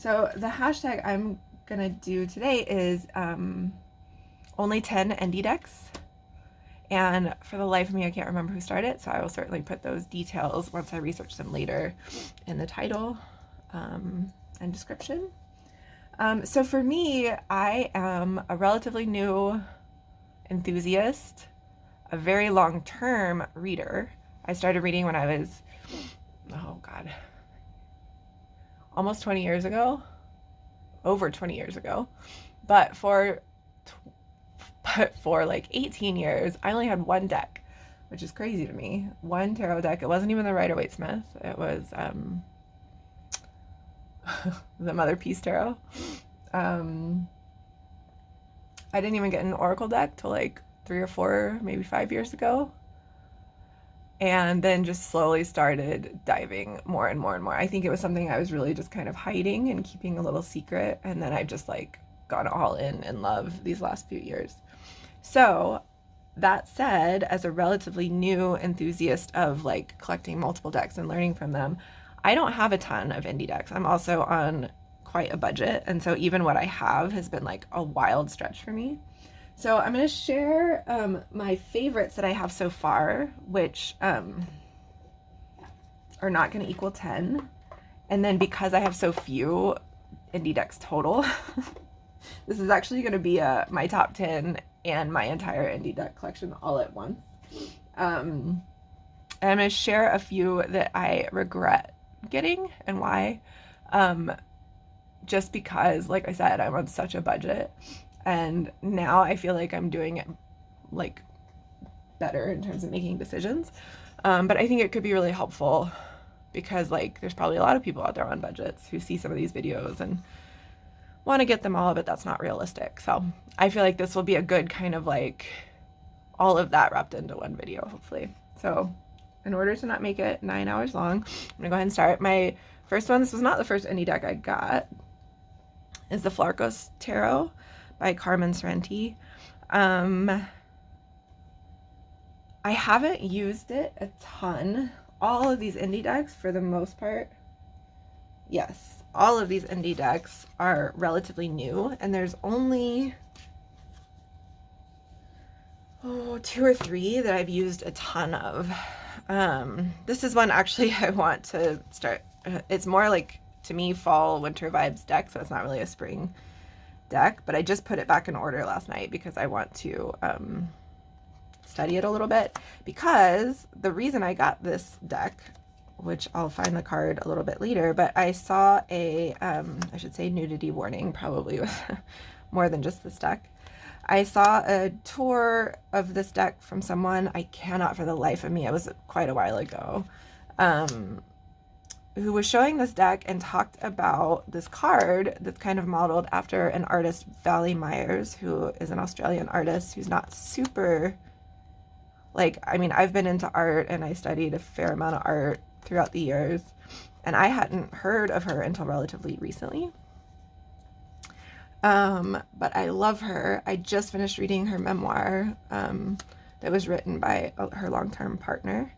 So the hashtag I'm gonna do today is only 10 ND decks. And for the life of me, I can't remember who started it, so I will certainly put those details once I research them later in the title and description. So for me, I am a relatively new enthusiast, a very long-term reader. I started reading when I was, oh God, almost 20 years ago, over 20 years ago. But for like 18 years, I only had one deck, which is crazy to me. One tarot deck. It wasn't even the Rider-Waite-Smith. It was the Mother Peace Tarot. I didn't even get an Oracle deck till like 3 or 4, maybe 5 years ago. And then just slowly started diving more and more and more. I think it was something I was really just kind of hiding and keeping a little secret. And then I've just like gone all in love these last few years. So that said, as a relatively new enthusiast of like collecting multiple decks and learning from them, I don't have a ton of indie decks. I'm also on quite a budget, and so even what I have has been like a wild stretch for me. So I'm going to share my favorites that I have so far, which are not going to equal 10. And then because I have so few indie decks total, this is actually going to be my top 10 and my entire indie deck collection all at once. And I'm going to share a few that I regret getting and why. Just because, like I said, I'm on such a budget. And now I feel like I'm doing it like better in terms of making decisions. But I think it could be really helpful because like there's probably a lot of people out there on budgets who see some of these videos and want to get them all, but that's not realistic. So I feel like this will be a good kind of like all of that wrapped into one video, hopefully. So in order to not make it 9 hours long, I'm gonna go ahead and start. My first one, this was not the first indie deck I got, is the Pholarcos Tarot by Carmen Sorrenti. I haven't used it a ton. All of these indie decks, for the most part, yes, all of these indie decks are relatively new, and there's only 2 or 3 that I've used a ton of. This is one actually I want to start. It's more like, to me, fall winter vibes deck, so it's not really a spring deck, but I just put it back in order last night because I want to study it a little bit, because the reason I got this deck, which I'll find the card a little bit later, but I saw a I should say nudity warning, probably with more than just this deck. I saw a tour of this deck from someone, I cannot for the life of me, it was quite a while ago, who was showing this deck and talked about this card that's kind of modeled after an artist, Valley Myers, who is an Australian artist who's not super, like, I mean, I've been into art and I studied a fair amount of art throughout the years, and I hadn't heard of her until relatively recently. But I love her. I just finished reading her memoir that was written by her long-term partner.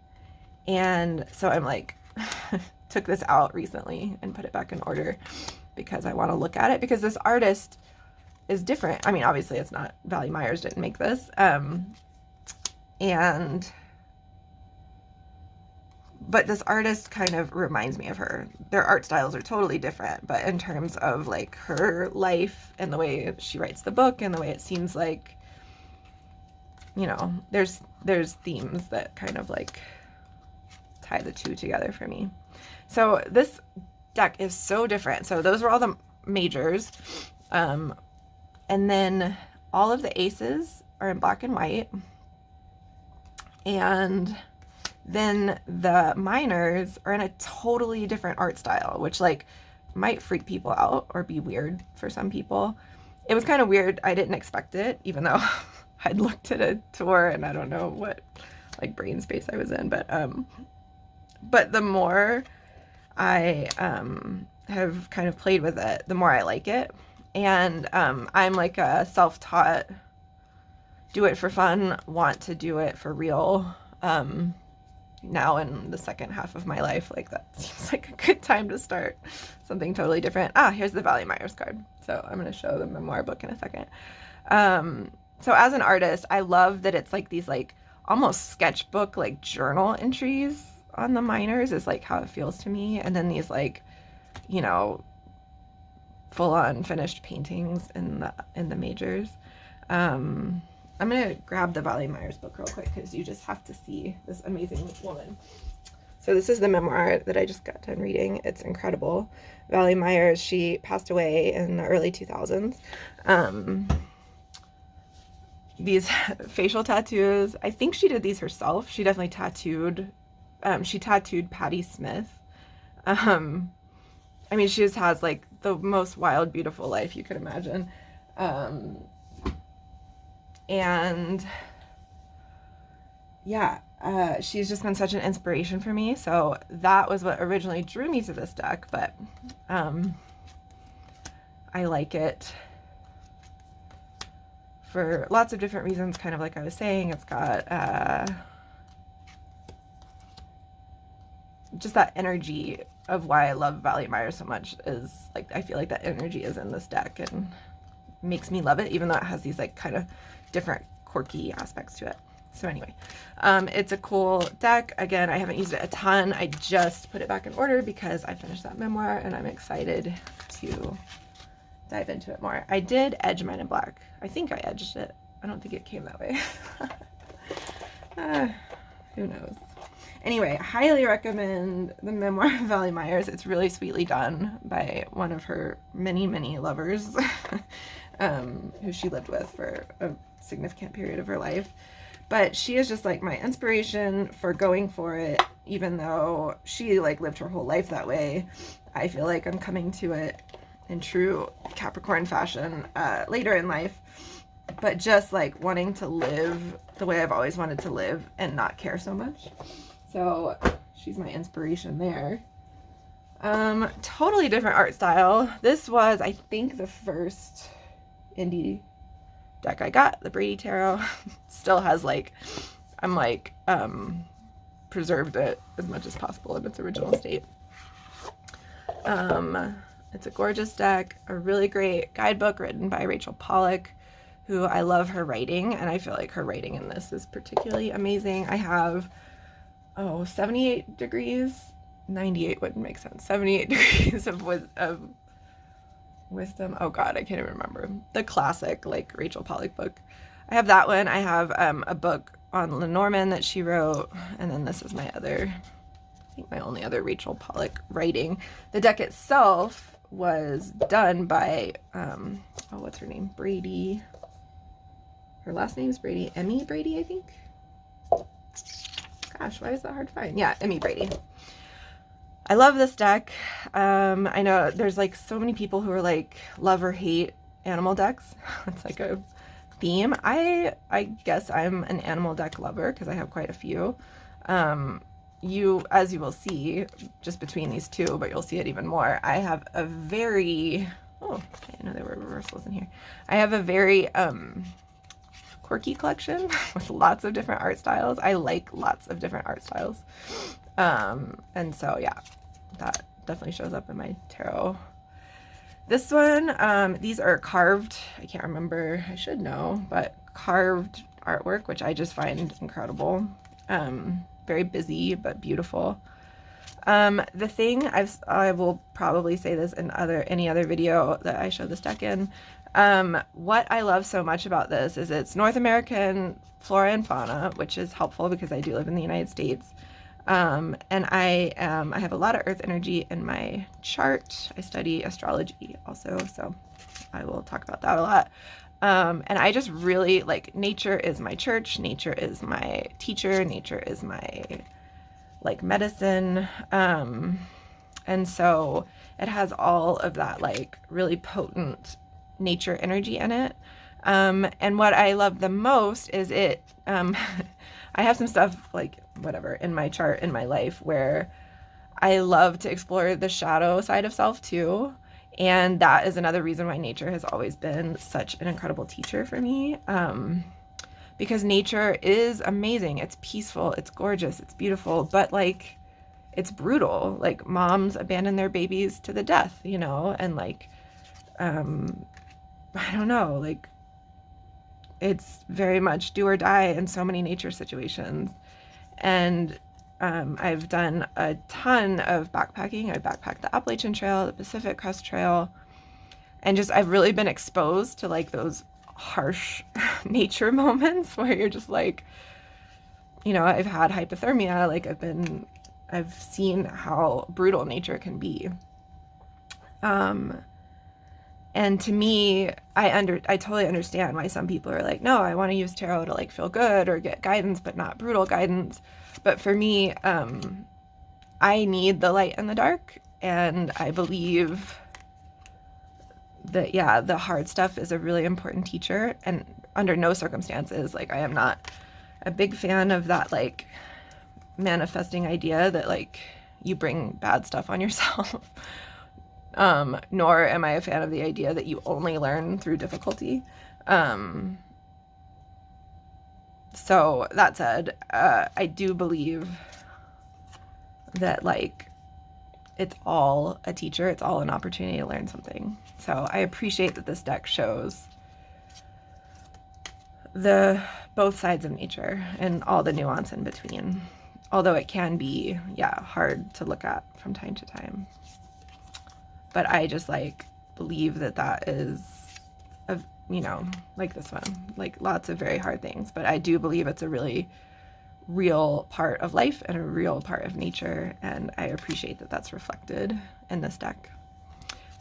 And so I'm like, took this out recently and put it back in order because I want to look at it, because this artist is different. I mean, obviously it's not, Valley Myers didn't make this. But this artist kind of reminds me of her. Their art styles are totally different, but in terms of like her life and the way she writes the book and the way it seems like, you know, there's themes that kind of like tie the two together for me. So this deck is so different. So those were all the majors. And then all of the aces are in black and white. And then the minors are in a totally different art style, which like might freak people out or be weird for some people. It was kind of weird. I didn't expect it, even though I'd looked at a tour and I don't know what like brain space I was in, but the more I have kind of played with it, the more I like it. And I'm like a self-taught, do it for fun, want to do it for real now in the second half of my life, like that seems like a good time to start something totally different. Here's the Valley Myers card. So I'm going to show the memoir book in a second. So as an artist, I love that it's like these like almost sketchbook, like journal entries on the minors is like how it feels to me. And then these like, you know, full on finished paintings in the majors. I'm going to grab the Valley Myers book real quick because you just have to see this amazing woman. So this is the memoir that I just got done reading. It's incredible. Valley Myers, she passed away in the early 2000s. These facial tattoos, I think she did these herself. She definitely tattooed, she tattooed Patti Smith. I mean, she just has like the most wild, beautiful life you could imagine. And yeah, she's just been such an inspiration for me. So that was what originally drew me to this deck, but I like it for lots of different reasons, kind of like I was saying. It's got just that energy of why I love Valley Myers so much is like, I feel like that energy is in this deck and makes me love it, even though it has these like kind of different quirky aspects to it. So anyway, it's a cool deck. Again, I haven't used it a ton. I just put it back in order because I finished that memoir and I'm excited to dive into it more. I did edge mine in black. I think I edged it. I don't think it came that way. Who knows? Anyway, I highly recommend the memoir of Valley Myers. It's really sweetly done by one of her many, many lovers who she lived with for a significant period of her life. But she is just like my inspiration for going for it, even though she like lived her whole life that way. I feel like I'm coming to it in true Capricorn fashion later in life, but just like wanting to live the way I've always wanted to live and not care so much. So she's my inspiration there. Totally different art style. This was, I think, the first indie deck I got, the Brady Tarot. Still has like, I'm like, preserved it as much as possible in its original state. It's a gorgeous deck, a really great guidebook written by Rachel Pollack, who I love her writing, and I feel like her writing in this is particularly amazing. I have 78 degrees, 98 wouldn't make sense, 78 degrees of wisdom. Oh god, I can't even remember. The classic like Rachel Pollack book. I have that one. I have a book on Lenormand that she wrote, and then this is my other, I think my only other Rachel Pollack writing. The deck itself was done by what's her name? Brady. Her last name is Brady. Emmy Brady, I think. Gosh, why is that hard to find? Yeah, Emmy Brady. I love this deck. I know there's like so many people who are like love or hate animal decks. It's like a theme. I guess I'm an animal deck lover because I have quite a few. As you will see just between these two, but you'll see it even more. I have a very, I didn't know there were reversals in here. I have a very quirky collection with lots of different art styles. I like lots of different art styles. And so, yeah, that definitely shows up in my tarot. This one, these are carved, I can't remember, I should know, but carved artwork, which I just find incredible. Very busy, but beautiful. The thing, I will probably say this in any other video that I show this deck in. What I love so much about this is it's North American flora and fauna, which is helpful because I do live in the United States. And I have a lot of earth energy in my chart. I study astrology also, so I will talk about that a lot. And I just really like, nature is my church, nature is my teacher, nature is my like medicine. And so it has all of that like really potent nature energy in it. And what I love the most is it, I have some stuff like whatever in my chart in my life where I love to explore the shadow side of self too. And that is another reason why nature has always been such an incredible teacher for me. because nature is amazing. It's peaceful, it's gorgeous, it's beautiful, but like it's brutal. Like moms abandon their babies to the death, you know, and like I don't know, like it's very much do or die in so many nature situations. And I've done a ton of backpacking. I backpacked the Appalachian Trail, the Pacific Crest Trail, and just I've really been exposed to like those harsh nature moments where you're just like, you know, I've had hypothermia, like I've seen how brutal nature can be. And to me, I totally understand why some people are like, no, I want to use tarot to like feel good or get guidance, but not brutal guidance. But for me, I need the light and the dark, and I believe that, yeah, the hard stuff is a really important teacher, and under no circumstances, like I am not a big fan of that like manifesting idea that like you bring bad stuff on yourself. Nor am I a fan of the idea that you only learn through difficulty. So that said, I do believe that like it's all a teacher, it's all an opportunity to learn something. So I appreciate that this deck shows the both sides of nature and all the nuance in between. Although it can be, yeah, hard to look at from time to time. But I just like believe that that is, you know, like this one, like lots of very hard things. But I do believe it's a really real part of life and a real part of nature. And I appreciate that that's reflected in this deck.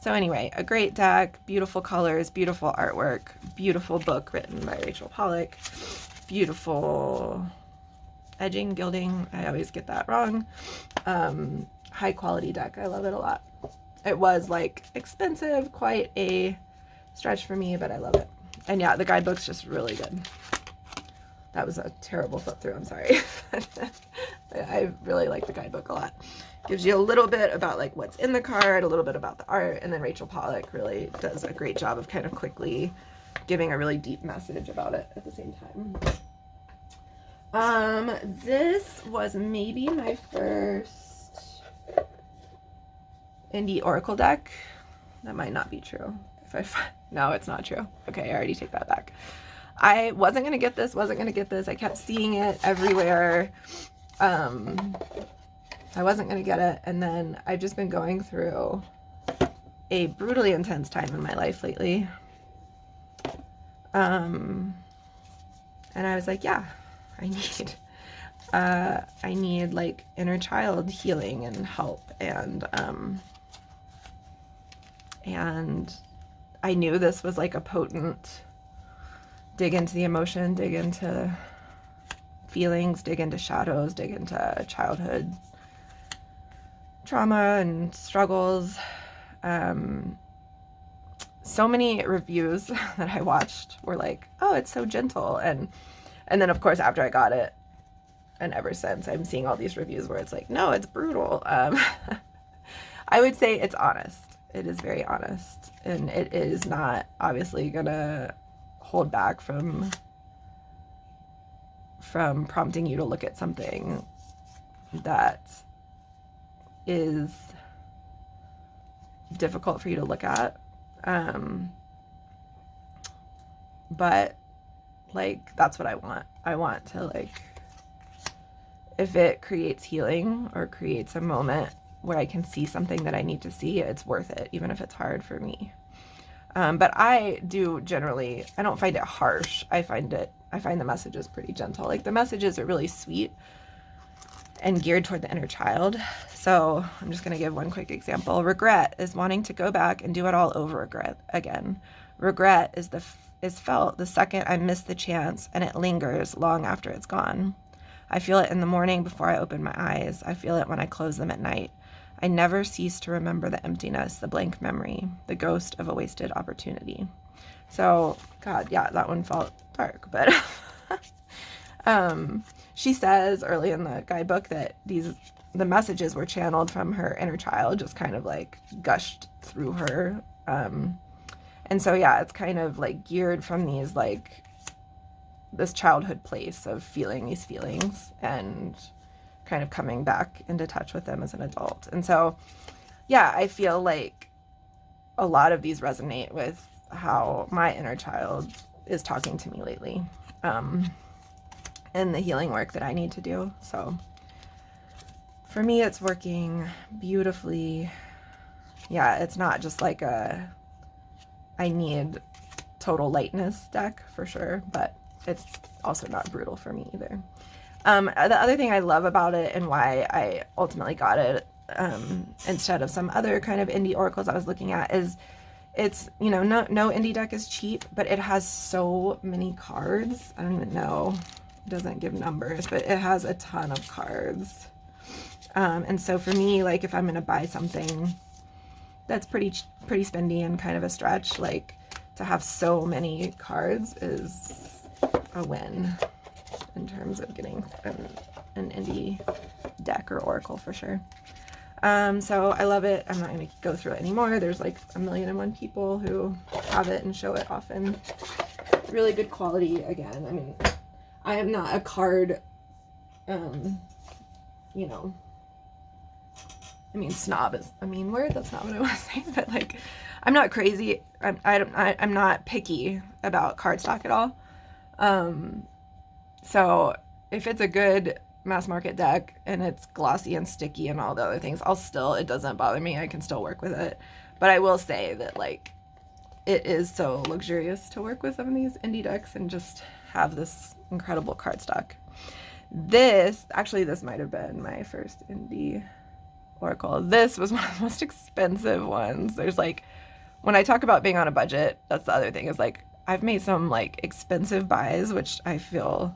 So anyway, a great deck, beautiful colors, beautiful artwork, beautiful book written by Rachel Pollack, beautiful edging, gilding. I always get that wrong. High quality deck. I love it a lot. It was like expensive, quite a stretch for me, but I love it. And yeah, the guidebook's just really good. That was a terrible flip through, I'm sorry. I really like the guidebook a lot. Gives you a little bit about like what's in the card, a little bit about the art, and then Rachel Pollack really does a great job of kind of quickly giving a really deep message about it at the same time. This was maybe my first indie oracle deck. That might not be true. No, it's not true. Okay, I already take that back. I wasn't gonna get this. I kept seeing it everywhere. I wasn't gonna get it, and then I've just been going through a brutally intense time in my life lately. And I was like, yeah, I need like inner child healing and help, and I knew this was like a potent dig into the emotion, dig into feelings, dig into shadows, dig into childhood trauma and struggles. So many reviews that I watched were like, oh, it's so gentle. And then of course after I got it, and ever since, I'm seeing all these reviews where it's like, no, it's brutal. I would say it's honest. It is very honest, and it is not obviously gonna hold back from prompting you to look at something that is difficult for you to look at. But like, that's what I want. I want to like, if it creates healing or creates a moment where I can see something that I need to see, it's worth it, even if it's hard for me. But I do generally, I don't find it harsh. I find the messages pretty gentle. Like the messages are really sweet and geared toward the inner child. So I'm just going to give one quick example. Regret is wanting to go back and do it all over again. Regret is felt the second I miss the chance, and it lingers long after it's gone. I feel it in the morning before I open my eyes. I feel it when I close them at night. I never cease to remember the emptiness, the blank memory, the ghost of a wasted opportunity. So, God, yeah, that one felt dark, but she says early in the guidebook that the messages were channeled from her inner child, just kind of like gushed through her. And so, yeah, it's kind of like geared from these like this childhood place of feeling these feelings and kind of coming back into touch with them as an adult. And so, yeah, I feel like a lot of these resonate with how my inner child is talking to me lately, and the healing work that I need to do. So for me, it's working beautifully. Yeah, it's not just like I need total lightness deck for sure, but it's also not brutal for me either. The other thing I love about it and why I ultimately got it instead of some other kind of indie oracles I was looking at is it's, you know, no indie deck is cheap, but it has so many cards. I don't even know. It doesn't give numbers, but it has a ton of cards. And so for me, like if I'm going to buy something that's pretty spendy and kind of a stretch, like to have so many cards is a win in terms of getting an indie deck or oracle for sure. So I love it. I'm not going to go through it anymore. There's like 1,000,001 people who have it and show it often. Really good quality again. I mean, I am not a card, you know, I mean, snob is a mean word. That's not what I want to say, but like, I'm not crazy. I'm not picky about cardstock at all. So if it's a good mass market deck and it's glossy and sticky and all the other things, it doesn't bother me. I can still work with it. But I will say that like, it is so luxurious to work with some of these indie decks and just have this incredible cardstock. This might have been my first indie oracle. This was one of the most expensive ones. There's like, when I talk about being on a budget, that's the other thing, is like, I've made some like expensive buys, which I feel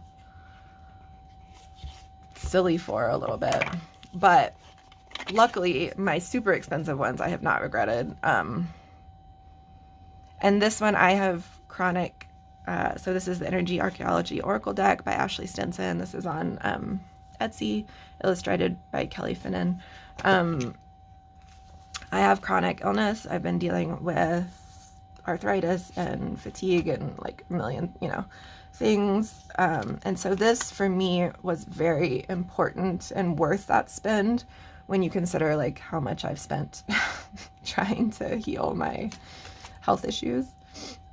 silly for a little bit. But luckily, my super expensive ones I have not regretted. And this one I have chronic. So this is the Energy Archaeology Oracle deck by Ashley Stinson. This is on Etsy, illustrated by Kelly Finnan. I have chronic illness. I've been dealing with arthritis and fatigue and like a million, you know, things. And so this for me was very important and worth that spend when you consider like how much I've spent trying to heal my health issues.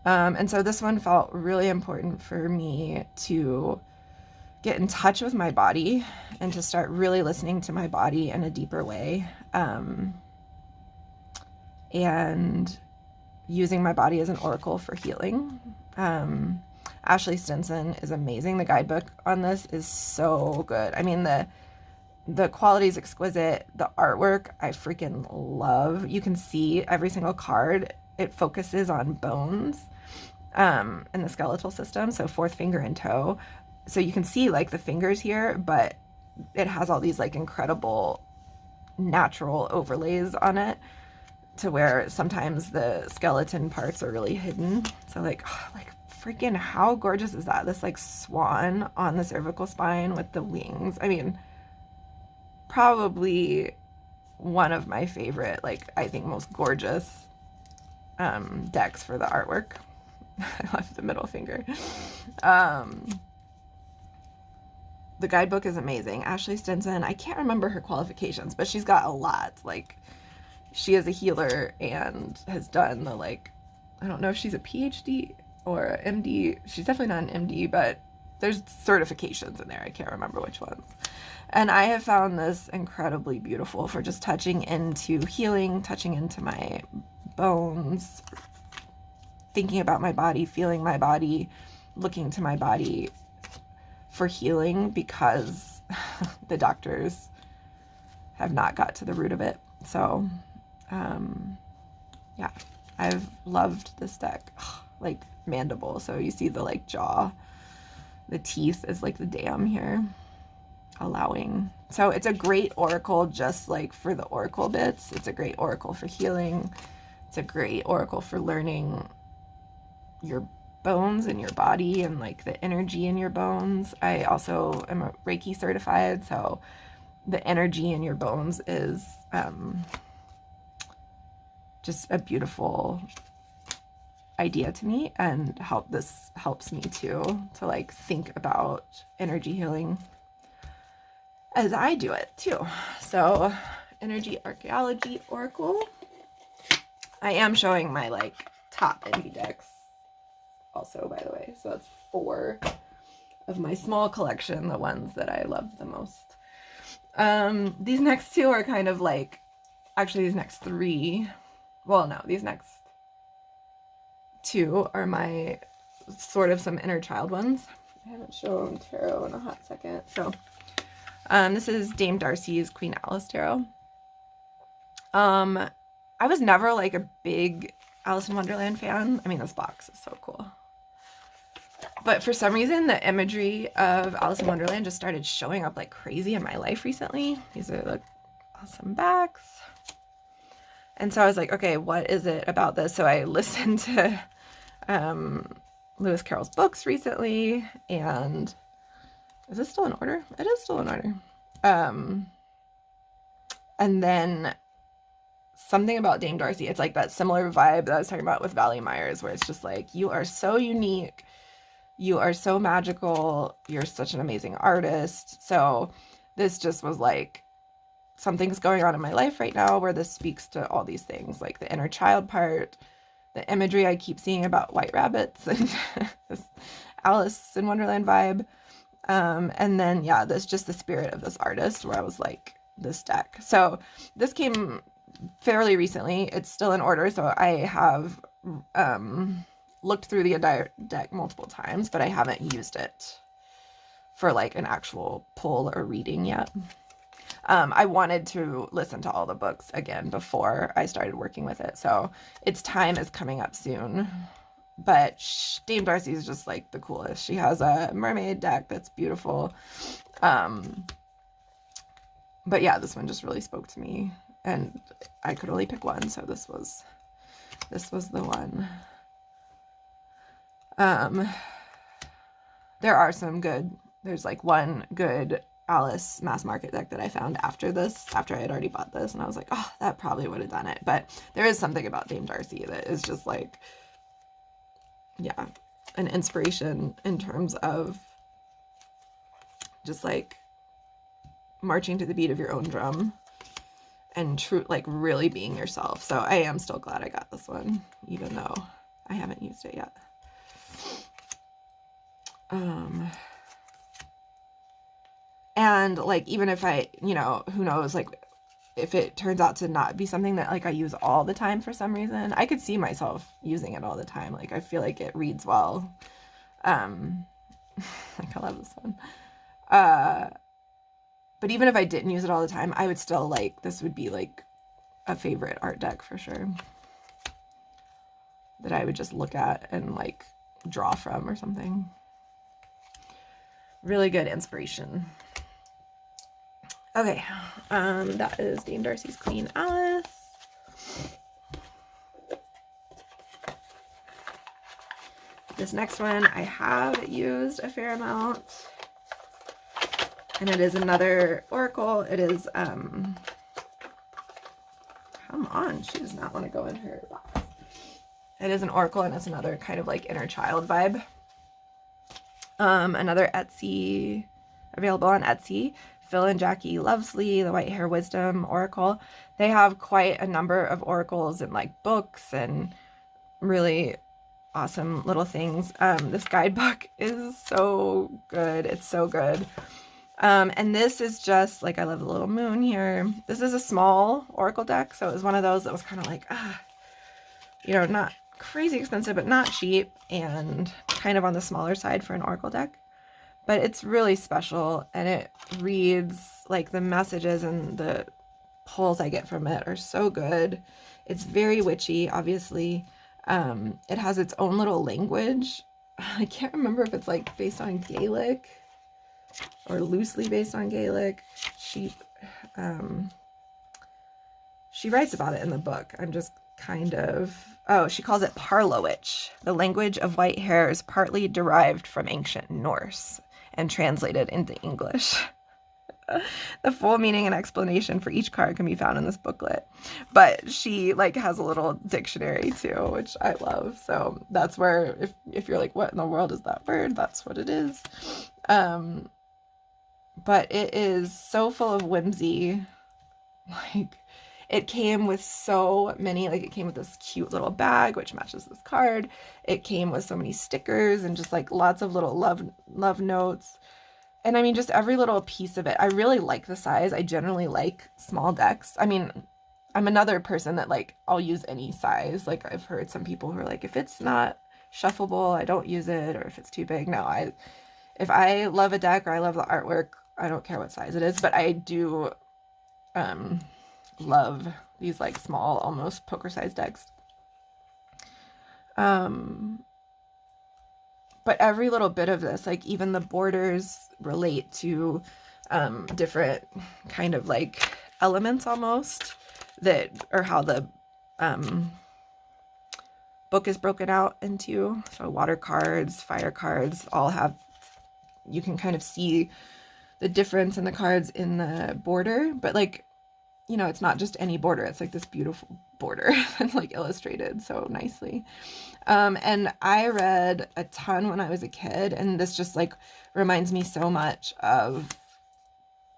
And so this one felt really important for me to get in touch with my body and to start really listening to my body in a deeper way. And using my body as an oracle for healing. Ashley Stinson is amazing. The guidebook on this is so good. I mean, the quality is exquisite. The artwork I freaking love. You can see every single card. It focuses on bones in the skeletal system, so fourth finger and toe. So you can see like the fingers here, but it has all these like incredible natural overlays on it to where sometimes the skeleton parts are really hidden. So like freaking how gorgeous is that? This like swan on the cervical spine with the wings. I mean, probably one of my favorite, like I think most gorgeous decks for the artwork. I love the middle finger. The guidebook is amazing. Ashley Stinson, I can't remember her qualifications, but she's got a lot. Like, she is a healer and has done the, like, I don't know if she's a PhD or an MD. She's definitely not an MD, but there's certifications in there. I can't remember which ones. And I have found this incredibly beautiful for just touching into healing, touching into my bones, thinking about my body, feeling my body, looking to my body for healing, because the doctors have not got to the root of it. So, yeah, I've loved this deck. Like mandible. So you see the like jaw, the teeth is like the dam here, allowing. So it's a great oracle just like for the oracle bits. It's a great oracle for healing. It's a great oracle for learning your bones in your body and like the energy in your bones. I also am a Reiki certified, so the energy in your bones is just a beautiful idea to me, and this helps me to like think about energy healing as I do it too. So Energy Archaeology Oracle. I am showing my like top indie decks also, by the way. So that's 4 of my small collection, the ones that I love the most. These next 2 are kind of like, actually these next 3, well no, these next 2 are my sort of some inner child ones. I haven't shown tarot in a hot second. So this is Dame Darcy's Queen Alice tarot. I was never like a big Alice in Wonderland fan. I mean, this box is so cool. But for some reason, the imagery of Alice in Wonderland just started showing up like crazy in my life recently. These are like awesome backs. And so I was like, okay, what is it about this? So I listened to Lewis Carroll's books recently, and is this still in order? It is still in order. And then something about Dame Darcy, it's like that similar vibe that I was talking about with Valley Myers, where it's just like, you are so unique, you are so magical, you're such an amazing artist. So this just was like, something's going on in my life right now where this speaks to all these things, like the inner child part, the imagery I keep seeing about white rabbits, and this Alice in Wonderland vibe. And then, yeah, this just the spirit of this artist, where I was like, this deck. So this came fairly recently. It's still in order, so I have looked through the entire deck multiple times, but I haven't used it for like an actual pull or reading yet. I wanted to listen to all the books again before I started working with it, so its time is coming up soon. But Dame Darcy is just like the coolest. She has a mermaid deck that's beautiful. But yeah, this one just really spoke to me, and I could only pick one, so this was the one. There are some good, there's like one good Alice mass market deck that I found after I had already bought this, and I was like, oh, that probably would have done it. But there is something about Dame Darcy that is just like, yeah, an inspiration in terms of just like marching to the beat of your own drum and true, like really being yourself. So I am still glad I got this one, even though I haven't used it yet. And like, even if I, you know, who knows, like if it turns out to not be something that like I use all the time for some reason, I could see myself using it all the time. Like I feel like it reads well. Like I love this one. But even if I didn't use it all the time, I would still like, this would be like a favorite art deck for sure, that I would just look at and like draw from or something. Really good inspiration. Okay, that is Dame Darcy's Queen Alice. This next one I have used a fair amount, and it is another oracle. It is, come on, she does not want to go in her box. It is an oracle, and it's another kind of like inner child vibe. Another Etsy, available on Etsy. Phil and Jackie Lovesley, the White Hare Wisdom Oracle. They have quite a number of oracles and like books and really awesome little things. This guidebook is so good. It's so good. And this is just like, I love the little moon here. This is a small oracle deck, so it was one of those that was kind of like, you know, not crazy expensive, but not cheap, and kind of on the smaller side for an oracle deck. But it's really special, and it reads, like the messages and the pulls I get from it are so good. It's very witchy, obviously. It has its own little language. I can't remember if it's like based on Gaelic or loosely based on Gaelic. She writes about it in the book. I'm just kind of, oh, she calls it Parlowitch. The language of white hares partly derived from ancient Norse and translated into English. The full meaning and explanation for each card can be found in this booklet. But she like has a little dictionary too, which I love. So that's where if you're like, what in the world is that word? That's what it is. But it is so full of whimsy. Like, it came with so many, like, it came with this cute little bag, which matches this card. It came with so many stickers and just, like, lots of little love notes. And, I mean, just every little piece of it. I really like the size. I generally like small decks. I mean, I'm another person that, like, I'll use any size. Like, I've heard some people who are like, if it's not shuffleable, I don't use it, or if it's too big. No, if I love a deck or I love the artwork, I don't care what size it is, but I do love these like small, almost poker-sized decks. But every little bit of this, like even the borders relate to different kind of like elements almost that or how the book is broken out into. So water cards, fire cards all have, you can kind of see the difference in the cards in the border, but like, you know, it's not just any border. It's like this beautiful border that's like illustrated so nicely. And I read a ton when I was a kid, and this just like reminds me so much of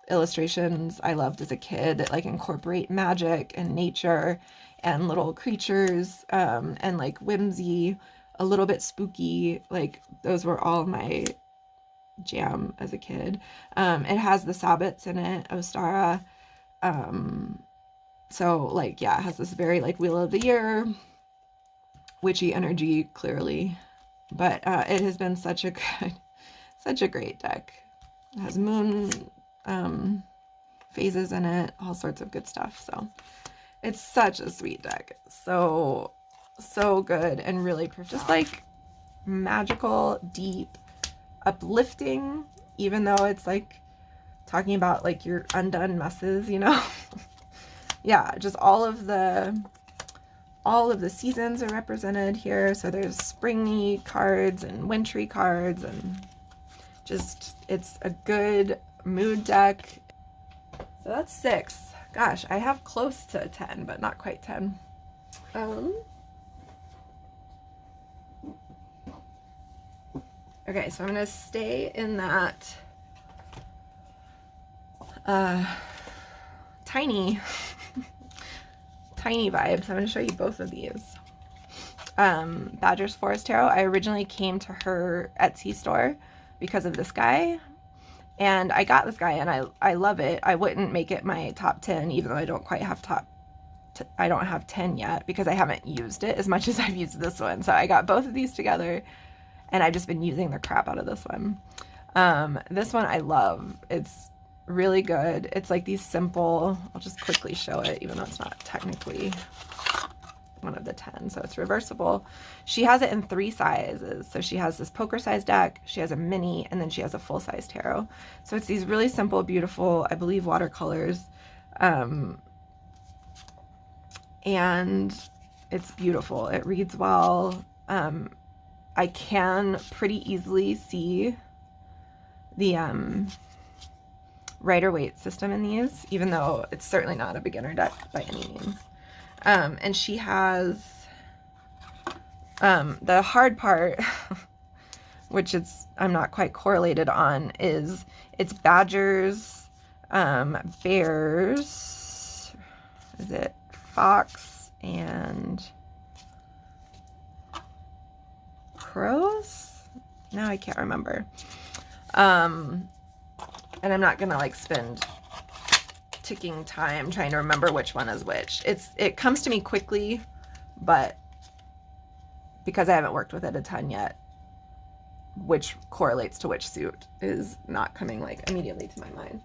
illustrations I loved as a kid that like incorporate magic and nature and little creatures, and like whimsy, a little bit spooky. Like those were all my jam as a kid. It has the Sabbats in it, Ostara. So like, yeah, it has this very like Wheel of the Year, witchy energy, clearly. But it has been such a great deck. It has moon phases in it, all sorts of good stuff. So it's such a sweet deck. So good and really just like magical, deep, uplifting, even though it's like talking about like your undone messes, you know. Yeah, just all of the seasons are represented here. So there's springy cards and wintry cards, and just it's a good mood deck. So that's 6. Gosh, I have close to 10, but not quite 10. Okay, so I'm gonna stay in that tiny vibe. So I'm gonna show you both of these. Badger's Forest Tarot. I originally came to her Etsy store because of this guy, and I got this guy, and I love it. I wouldn't make it my top 10, even though I don't quite have I don't have 10 yet because I haven't used it as much as I've used this one. So I got both of these together, and I've just been using the crap out of this one. This one I love. It's really good. It's like these simple, I'll just quickly show it, even though it's not technically one of the 10. So it's reversible. She has it in 3 sizes. So she has this poker size deck, she has a mini, and then she has a full size tarot. So it's these really simple, beautiful, I believe watercolors. And it's beautiful. It reads well. I can pretty easily see the Rider-Waite system in these, even though it's certainly not a beginner deck by any means. And she has the hard part, which I'm not quite correlated on, is it's badgers, bears, is it fox, and crows? Now I can't remember. And I'm not gonna like spend ticking time trying to remember which one is which. It comes to me quickly, but because I haven't worked with it a ton yet, which correlates to which suit is not coming like immediately to my mind.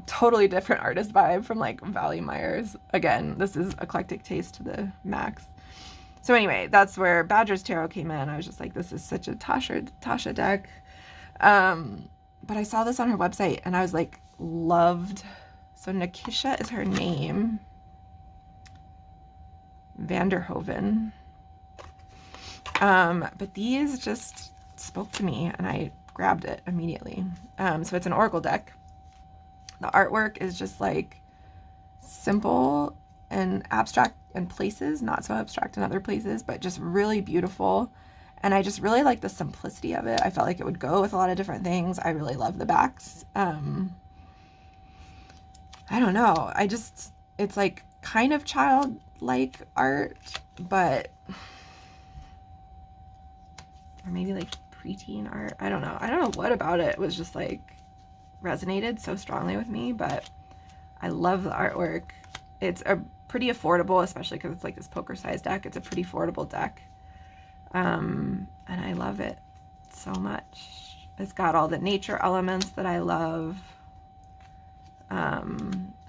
Totally different artist vibe from like Valley Myers. Again, this is eclectic taste to the max. So anyway, that's where Badger's Tarot came in. I was just like, this is such a Tasha deck. But I saw this on her website, and I was like, loved. So Nakisha is her name. Vanderhoven. But these just spoke to me, and I grabbed it immediately. So it's an Oracle deck. The artwork is just like simple and abstract in places, not so abstract in other places, but just really beautiful. And I just really like the simplicity of it. I felt like it would go with a lot of different things. I really love the backs. I don't know. It's like kind of childlike art, but, or maybe like preteen art. I don't know. I don't know what about it was just like resonated so strongly with me, but I love the artwork. It's a pretty affordable, especially because it's like this poker size deck. It's a pretty affordable deck. And I love it so much. It's got all the nature elements that I love.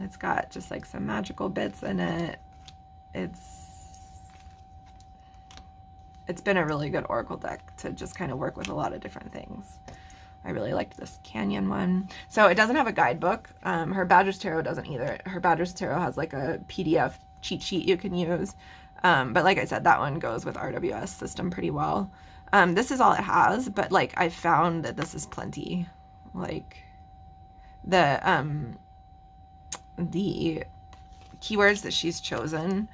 It's got just like some magical bits in it. It's been a really good oracle deck to just kind of work with a lot of different things. I really liked this Canyon one. So it doesn't have a guidebook. Her Badger's Tarot doesn't either. Her Badger's Tarot has like a PDF cheat sheet you can use. But like I said, that one goes with RWS system pretty well. This is all it has, but like I found that this is plenty. Like the keywords that she's chosen,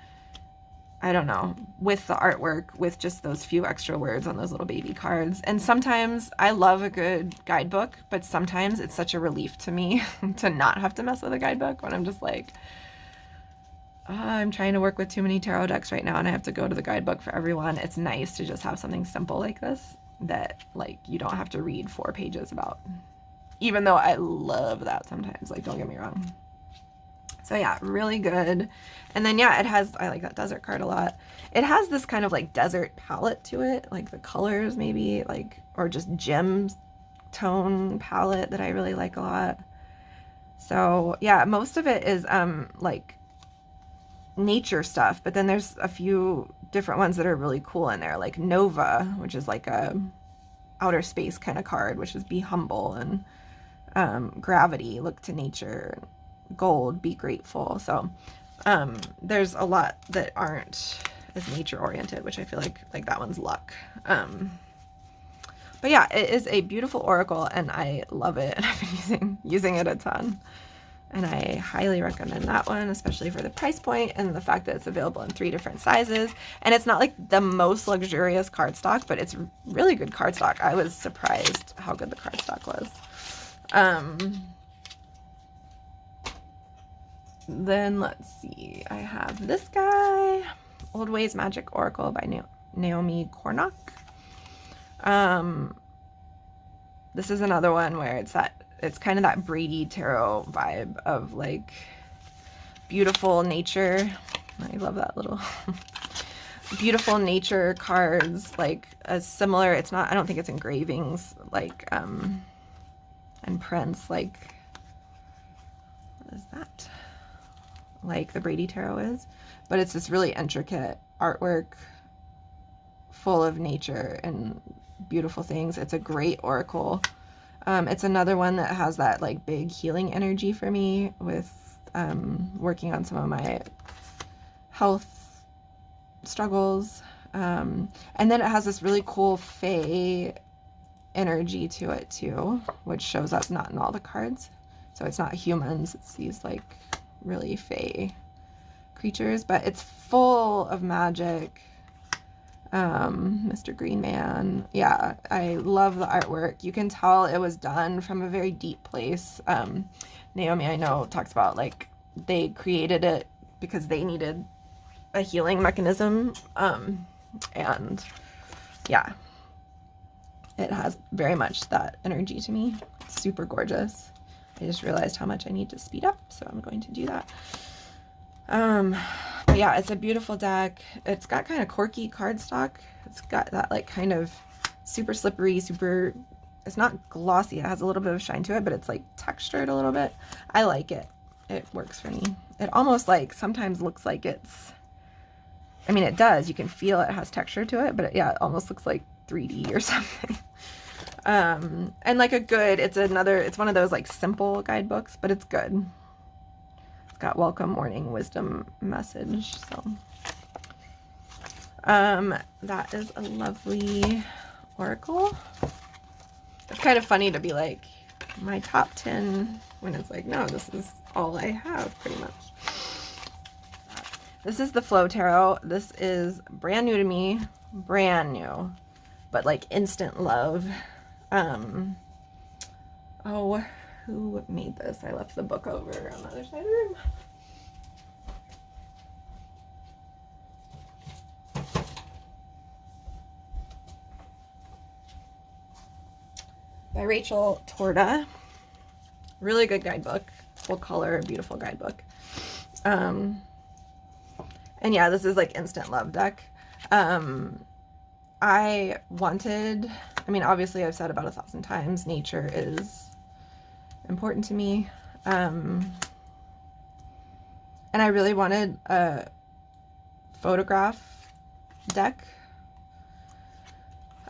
I don't know, with the artwork, with just those few extra words on those little baby cards. And sometimes I love a good guidebook, but sometimes it's such a relief to me to not have to mess with a guidebook when I'm just like, I'm trying to work with too many tarot decks right now and I have to go to the guidebook for everyone. It's nice to just have something simple like this that like you don't have to read 4 pages about. Even though I love that sometimes, like don't get me wrong. So yeah, really good. And then yeah, it has, I like that desert card a lot. It has this kind of like desert palette to it, like the colors maybe, like, or just gem tone palette that I really like a lot. So yeah, most of it is like nature stuff, but then there's a few different ones that are really cool in there, like Nova, which is like a outer space kind of card, which is be humble, and Gravity, look to nature, Gold, be grateful. So there's a lot that aren't as nature oriented, which I feel like that one's luck. But yeah, it is a beautiful oracle and I love it, and I've been using it a ton. And I highly recommend that one, especially for the price point and the fact that it's available in 3 different sizes. And it's not like the most luxurious cardstock, but it's really good cardstock. I was surprised how good the cardstock was. Then let's see, I have this guy, Old Ways Magic Oracle by Naomi Cornock. This is another one where it's kind of that Brady tarot vibe of like beautiful nature. I love that little beautiful nature cards, like a similar, it's not, I don't think it's engravings like and prints like, what is that? Like the Brady tarot is, but it's this really intricate artwork full of nature and beautiful things. It's a great oracle. It's another one that has that like big healing energy for me with working on some of my health struggles. And then it has this really cool fae energy to it too, which shows up not in all the cards. So it's not humans, it's these like really fae creatures, but it's full of magic. Mr. Green Man. Yeah, I love the artwork. You can tell it was done from a very deep place. Naomi, I know, talks about like they created it because they needed a healing mechanism. And yeah, it has very much that energy to me. It's super gorgeous. I just realized how much I need to speed up, so I'm going to do that. But yeah, it's a beautiful deck. It's got kind of quirky cardstock. It's got that like kind of super slippery, it's not glossy. It has a little bit of shine to it, but it's like textured a little bit. I like it. It works for me. It almost like sometimes looks like it's, I mean, it does. You can feel it has texture to it, but yeah, it almost looks like 3D or something. And like it's one of those like simple guidebooks, but it's good. It's got welcome, warning, wisdom, message. So that is a lovely oracle. It's kind of funny to be like my top 10 when it's like, no, this is all I have pretty much. This is the Flow Tarot. This is brand new to me, brand new, but like instant love. Oh, who made this? I left the book over on the other side of the room. By Rachel Torda. Really good guidebook. Full color, beautiful guidebook. And yeah, this is like instant love deck. I mean, obviously I've said about 1,000 times, nature is important to me. And I really wanted a photograph deck.